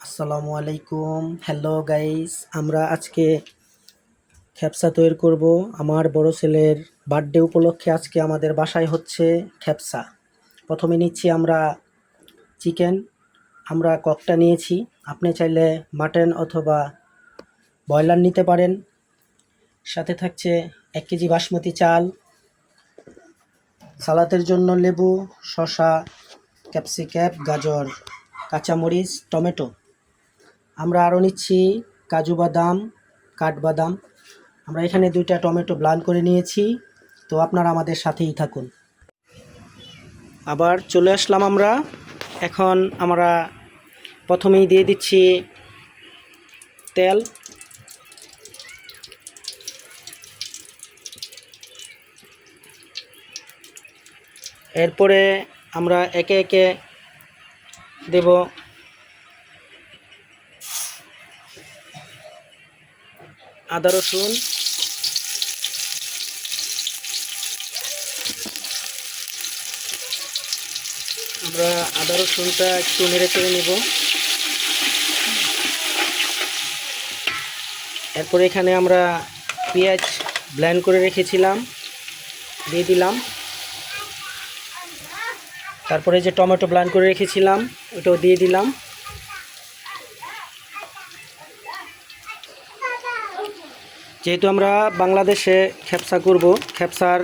আসসালামু আলাইকুম। Hello guys, আমরা আজকে খেপসা তৈরি করব। আমার বড় ছেলের বার্থডে উপলক্ষে আজকে আমাদের বাসায় হচ্ছে খেপসা। প্রথমে নিচ্ছি আমরা চিকেন। আমরা ককটা নিয়েছি, আপনি চাইলে মাটন অথবা ব্রয়লার নিতে পারেন। সাথে থাকছে 1 কেজি বাসমতি চাল, সালাদের জন্য লেবু, শসা, ক্যাপসিকাম, গাজর, কাঁচামরিচ, টমেটো। আমরা আরও নিচ্ছি কাজু বাদাম, কাঠবাদাম। আমরা এখানে 2টা টমেটো ব্লান করে নিয়েছি। তো আপনারা আমাদের সাথেই থাকুন। আবার চলে আসলাম আমরা। এখন আমরা প্রথমেই দিয়ে দিচ্ছি তেল। এরপরে আমরা একে একে দেব আদা রসুন, আমরা আদা রসুনটা একটু নেড়ে চেড়ে নেব। এরপরে এখানে আমরা পেঁয়াজ ব্লেন্ড করে রেখেছিলাম, দিয়ে দিলাম। তারপরে যে টমেটো ব্লেন্ড করে রেখেছিলাম ওটাও দিয়ে দিলাম। যেহেতু আমরা বাংলাদেশে খেপসা করব, খেপসার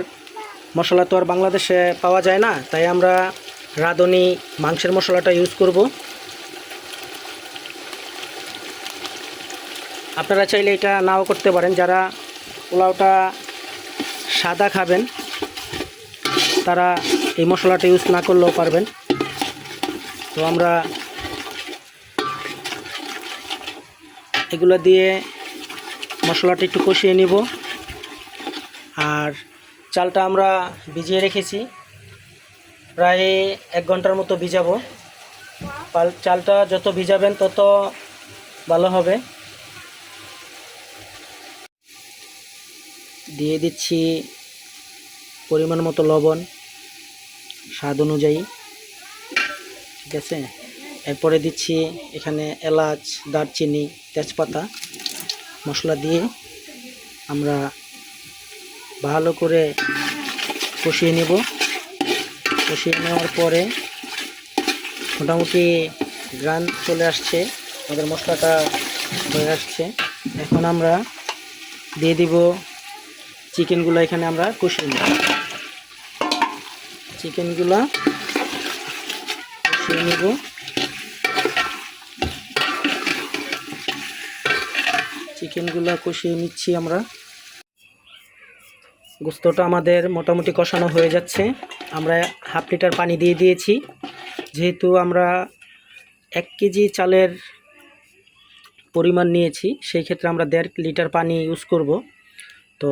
মশলা তো আর বাংলাদেশে পাওয়া যায় না, তাই আমরা রাঁধুনি মাংসের মশলাটা ইউজ করব। আপনারা চাইলে এটা নাও করতে পারেন। যারা পোলাওটা সাদা খাবেন তারা এই মশলাটা ইউজ না করলেও পারবেন। তো আমরা এগুলো দিয়ে মশলাটা একটু কষিয়ে নিব। আর চালটা আমরা ভিজিয়ে রেখেছি, প্রায় 1 ঘন্টার মতো ভিজাবো। চালটা যত ভিজাবেন তত ভালো হবে। দিয়ে দিচ্ছি পরিমাণ মতো লবণ, স্বাদ অনুযায়ী, ঠিক আছে। এরপরে দিচ্ছি এখানে এলাচ, দারচিনি, তেজপাতা মশলা দিয়ে আমরা ভালো করে কষিয়ে নেব। কষিয়ে নেওয়ার পরে মোটামুটি গ্রান চলে আসছে, আমাদের মশলাটা হয়ে আসছে। এখন আমরা দিয়ে দিব চিকেনগুলো। এখানে আমরা কষিয়ে নেব, চিকেনগুলো কষিয়ে নেব। চিকেনগুলো কষিয়ে নিচ্ছি আমরা। গোস্তটা আমাদের মোটামুটি কষানো হয়ে যাচ্ছে। আমরা 1/2 লিটার পানি দিয়ে দিয়েছি। যেহেতু আমরা 1 কেজি চালের পরিমাণ নিয়েছি, সেই ক্ষেত্রে আমরা 1.5 লিটার পানি ইউজ করব। তো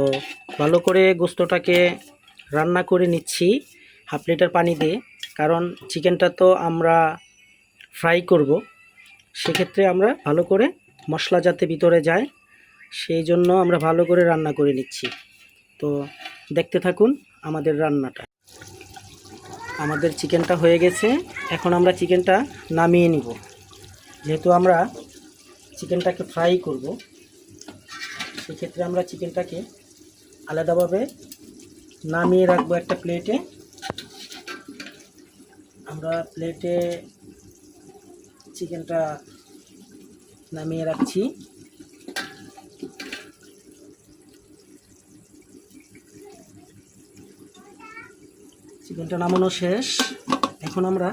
ভালো করে গোস্তটাকে রান্না করে নিচ্ছি 1/2 লিটার পানি দিয়ে, কারণ চিকেনটা তো আমরা ফ্রাই করব। সেক্ষেত্রে আমরা ভালো করে মশলা যাতে ভিতরে যায় সেই জন্য আমরা ভালো করে রান্না করে নিচ্ছি। তো দেখতে থাকুন আমাদের রান্নাটা। আমাদের চিকেনটা হয়ে গেছে। এখন আমরা চিকেনটা নামিয়ে নিব। যেহেতু আমরা চিকেনটাকে ফ্রাই করব, সেক্ষেত্রে আমরা চিকেনটাকে আলাদাভাবে নামিয়ে রাখবো একটা প্লেটে। আমরা প্লেটে চিকেনটা নামিয়ে রাখছি। চিকেনটা নামানো শেষ। এখন আমরা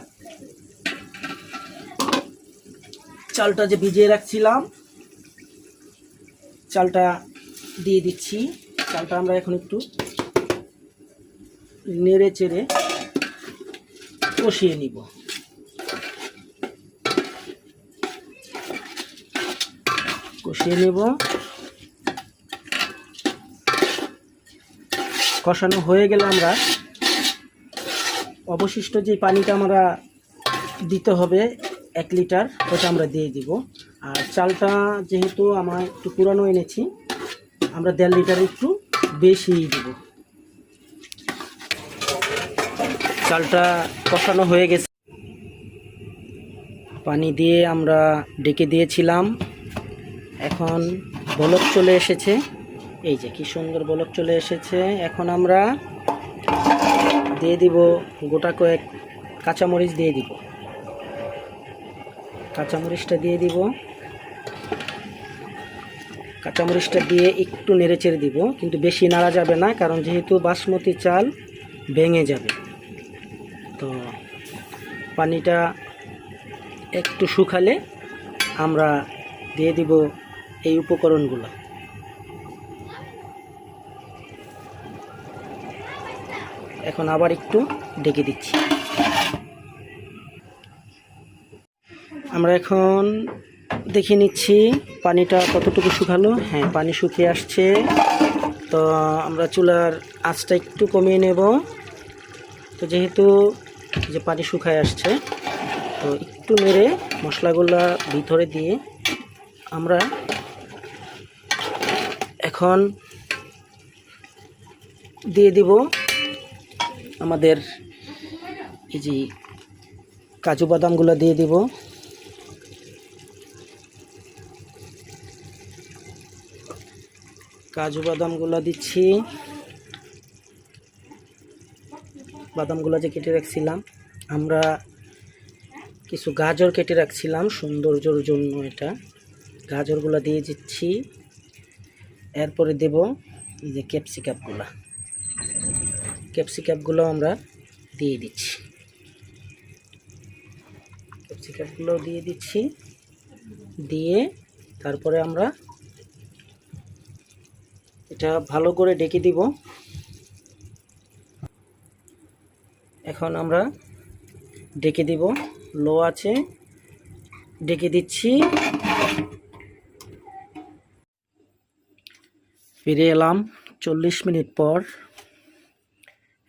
চালটা যে ভিজিয়ে রাখছিলাম চালটা দিয়ে দিচ্ছি। চালটা আমরা এখন একটু নেড়ে চেড়ে কষিয়ে নিব। কষিয়ে নেব। কষানো হয়ে গেলে আমরা অবশিষ্ট যে পানিটা আমরা দিতে হবে 1 লিটার, ওটা আমরা দিয়ে দিব। আর চালটা যেহেতু আমরা একটু পুরানো এনেছি, আমরা 1.5 লিটার একটু বেশি দিব। চালটা কষানো হয়ে গেছে। পানি দিয়ে আমরা ডেকে দিয়েছিলাম, এখন বলক চলে এসেছে। এই যে কি সুন্দর বলক চলে এসেছে। এখন আমরা দিয়ে দিব গোটা কয়েক কাঁচামরিচ দিয়ে দিব। কাঁচামরিচটা দিয়ে দিব। কাঁচামরিচটা দিয়ে একটু নেড়েচেড়ে দিব, কিন্তু বেশি নাড়া যাবে না, কারণ যেহেতু বাসমতি চাল ভেঙে যাবে। তো পানিটা একটু শুকালে আমরা দিয়ে দিব এই উপকরণগুলো। এখন আবার একটু ঢেকে দিচ্ছি। আমরা এখন দেখে নিচ্ছি পানিটা কতটুকু শুকালো। হ্যাঁ, পানি শুকিয়ে আসছে। তো আমরা চুলার আঁচটা একটু কমিয়ে নেব। তো যেহেতু যে পানি শুকায় আসছে, তো একটু নেড়ে মশলাগুলো ভিতরে দিয়ে আমরা এখন দিয়ে দিব আমাদের এই যে কাজু বাদামগুলো দিয়ে দিব। কাজু বাদামগুলো দিচ্ছি। বাদামগুলো যে কেটে রাখছিলাম, আমরা কিছু গাজর কেটে রাখছিলাম সৌন্দর্যের জন্য, এটা গাজরগুলো দিয়ে দিচ্ছি। এরপরে দেব এই যে ক্যাপসিকামগুলো আমরা দিয়ে দিচ্ছি। ক্যাপসিকামগুলো দিয়ে দিচ্ছি, দিয়ে তারপরে আমরা এটা ভালো করে ঢেকে দিব। এখন আমরা ঢেকে দিব, লো আছে ঢেকে দিচ্ছি। ফিরে এলাম 40 মিনিট পর।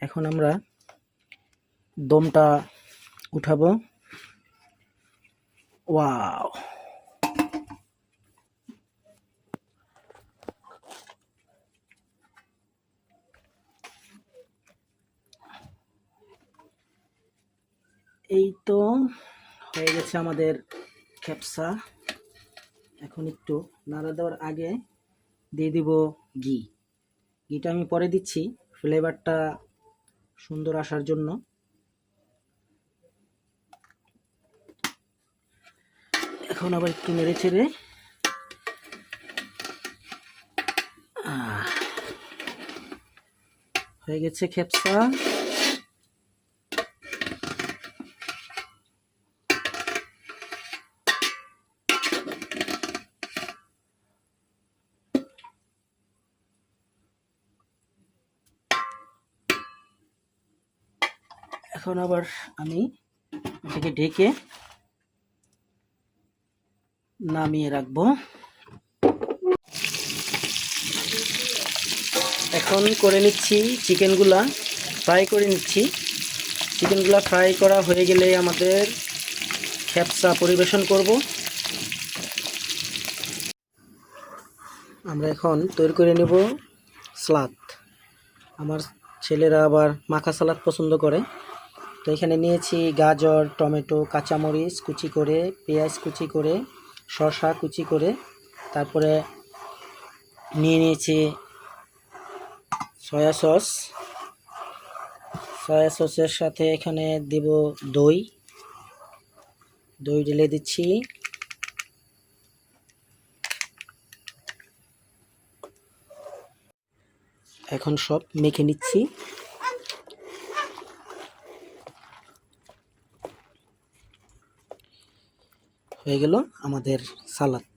এখন আমরা দমটা উঠাবো। ওয়াও, এই তো হয়ে গেছে আমাদের খেপসা। এখন একটু নাড়া দেওয়ার আগে দিয়ে দিব ঘিটা আমি পরে দিচ্ছি, ফ্লেভারটা সুন্দর আসার জন্য। এখন আবার একটু নেড়ে চেড়ে হয়ে গেছে খেপসা। এখন আবার আমি এটাকে ঢেকে নামিয়ে রাখবো। এখন করে নিচ্ছি চিকেনগুলা, ফ্রাই করে নিচ্ছি। চিকেনগুলা ফ্রাই করা হয়ে গেলে আমাদের খেপসা পরিবেশন করব। আমরা এখন তৈরি করে নেব সালাদ। আমার ছেলেরা আবার মাখা সালাদ পছন্দ করে। তো এখানে নিয়েছি গাজর, টমেটো, কাঁচামরিচ কুচি করে, পেঁয়াজ কুচি করে, শসা কুচি করে, তারপরে নিয়ে নিয়েছি সয়া সসের সাথে এখানে দেব দই ঢেলে দিচ্ছি। এখন সব মেখে নিচ্ছি। হয়ে গেল আমাদের সালাদ।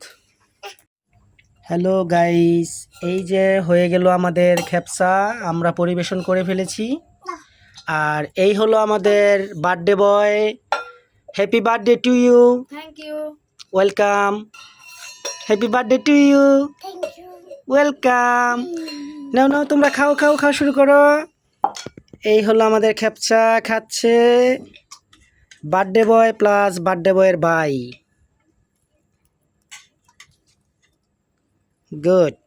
হ্যালো গাইস, এই যে হয়ে গেল আমাদের খেপসা, আমরা পরিবেশন করে ফেলেছি। আর এই হলো আমাদের birthday boy. Happy birthday to you. Thank you. Welcome. Happy birthday to you. Thank you. Welcome. নাও তোমরা খাও শুরু করো। এই হলো আমাদের খেপসা, খাচ্ছে বার্থডে বয় প্লাস বার্থডে বয়ের ভাই। গুড।